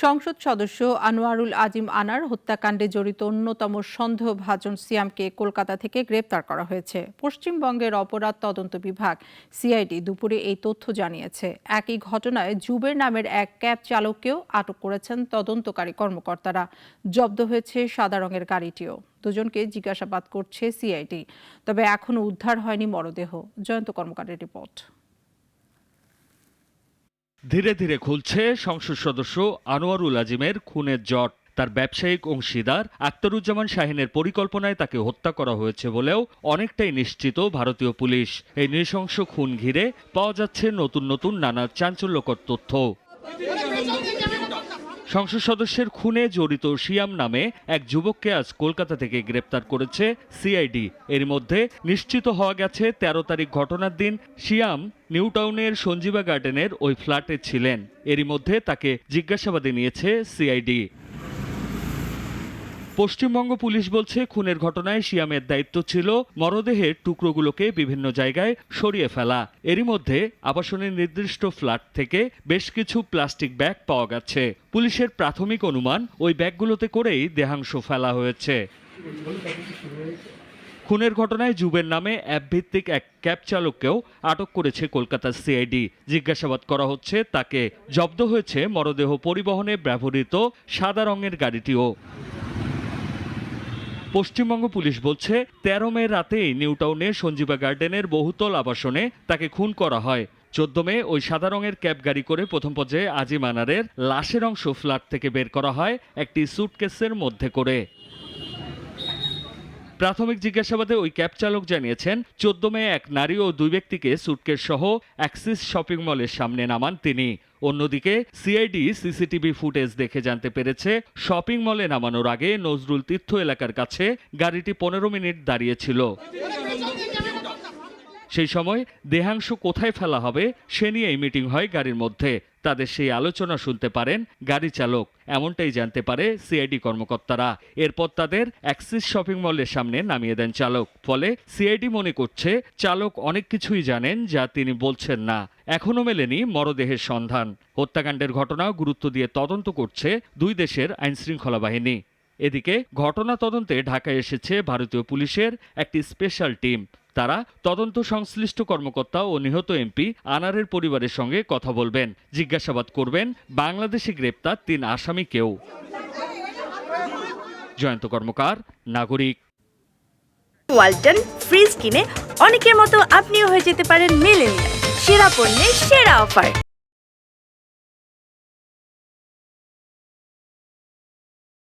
সংসদ সদস্য আনোয়ারুল আজিম আনার হত্যাকাণ্ডে জড়িত অন্যতম সন্দেহভাজন সিয়ামকে কলকাতা থেকে গ্রেপ্তার করা হয়েছে। পশ্চিমবঙ্গের অপরাধ তদন্ত বিভাগ সিআইডি দুপুরে এই তথ্য জানিয়েছে। একই ঘটনায় জুবের নামের এক ক্যাব চালককেও আটক করেছেন তদন্তকারী কর্মকর্তারা। জব্দ হয়েছে সাদা রঙের গাড়িটিও। দুজনকে জিজ্ঞাসাবাদ করছে সিআইডি, তবে এখনো উদ্ধার হয়নি মরদেহ। জয়ন্ত কর্মকারের রিপোর্ট। ধীরে ধীরে খুলছে সংসদ সদস্য আনোয়ারুল আজিমের খুনের জট। তার ব্যবসায়িক অংশীদার আখতারুজ্জামান শাহিনের পরিকল্পনায় তাকে হত্যা করা হয়েছে বলেও অনেকটাই নিশ্চিত ভারতীয় পুলিশ। এই নৃশংস খুন ঘিরে পাওয়া যাচ্ছে নতুন নতুন নানা চাঞ্চল্যকর তথ্য। সংসদ সদস্যের খুনে জড়িত সিয়াম নামে এক যুবককে আজ কলকাতা থেকে গ্রেপ্তার করেছে সিআইডি। এর মধ্যে নিশ্চিত হওয়া গেছে ১৩ তারিখ ঘটনার দিন সিয়াম নিউ টাউনের সঞ্জীবা গার্ডেনের ওই ফ্ল্যাটে ছিলেন। এরই মধ্যে তাকে জিজ্ঞাসাবাদে নিয়েছে সিআইডি। পশ্চিমবঙ্গ পুলিশ বলছে খুনের ঘটনায় সিয়ামের দায়িত্ব ছিল মরদেহের টুকরোগুলোকে বিভিন্ন জায়গায় সরিয়ে ফেলা। এরই মধ্যে আবাসনের নির্দিষ্ট ফ্ল্যাট থেকে বেশ কিছু প্লাস্টিক ব্যাগ পাওয়া গেছে। পুলিশের প্রাথমিক অনুমান ওই ব্যাগগুলোতে করেই দেহাংশ ফেলা হয়েছে। খুনের ঘটনায় জুবের নামে অ্যাপভিত্তিক এক ক্যাব চালককেও আটক করেছে কলকাতার সিআইডি। জিজ্ঞাসাবাদ করা হচ্ছে তাকে। জব্দ হয়েছে মরদেহ পরিবহনে ব্যবহৃত সাদা রঙের গাড়িটিও। পশ্চিমবঙ্গ পুলিশ বলছে ১৩ মে রাতেই নিউ টাউনের সঞ্জীবা গার্ডেনের বহুতল আবাসনে তাকে খুন করা হয়। ১৪ মে ওই সাদা রঙের ক্যাব গাড়ি করে প্রথম পর্যায়ে আজিম আনারের লাশের অংশ ফ্ল্যাট থেকে বের করা হয় একটি সুটকেসের মধ্যে করে। প্রাথমিক জিজ্ঞাসাবাদে ওই ক্যাব চালক জানিয়েছেন ১৪ মে এক নারী ও দুই ব্যক্তিকে সুটকেস সহ অ্যাক্সিস শপিং মলের সামনে নামান তিনি। অন্যদিকে সিআইডি সিসিটিভি ফুটেজ দেখে জানতে পেরেছে শপিং মলে নামানোর আগে নজরুল তীর্থ এলাকার কাছে গাড়িটি ১৫ মিনিট দাঁড়িয়েছিল। সেই সময় দেহাংশ কোথায় ফেলা হবে সে নিয়েই মিটিং হয় গাড়ির মধ্যে। তাদের সেই আলোচনা শুনতে পারেন গাড়ি চালক, এমনটাই জানতে পারে সিআইডি কর্মকর্তারা। এরপর তাদের অ্যাক্সিস শপিং মলের সামনে নামিয়ে দেন চালক। ফলে সিআইডি মনে করছে চালক অনেক কিছুই জানেন যা তিনি বলছেন না। এখনো মেলেনি মরদেহের সন্ধান। হত্যাকাণ্ডের ঘটনা গুরুত্ব দিয়ে তদন্ত করছে দুই দেশের আইনশৃঙ্খলা বাহিনী। এদিকে ঘটনা তদন্তে ঢাকায় এসেছে ভারতীয় পুলিশের একটি স্পেশাল টিম। তারা তদন্ত সংশ্লিষ্ট কর্মকর্তা ও নিহত এমপি আনারের পরিবারের সঙ্গে কথা বলবেন। জিজ্ঞাসাবাদ করবেন বাংলাদেশে গ্রেপ্তার ৩ আসামিকেও। জয়ন্ত কর্মকার, নাগরিক। ওয়ালটন ফ্রিজ কিনে অনেকের মতো আপনিও হয়ে যেতে পারেন মিলেনিয়াল। সেরা পণ্যের সেরা অফার।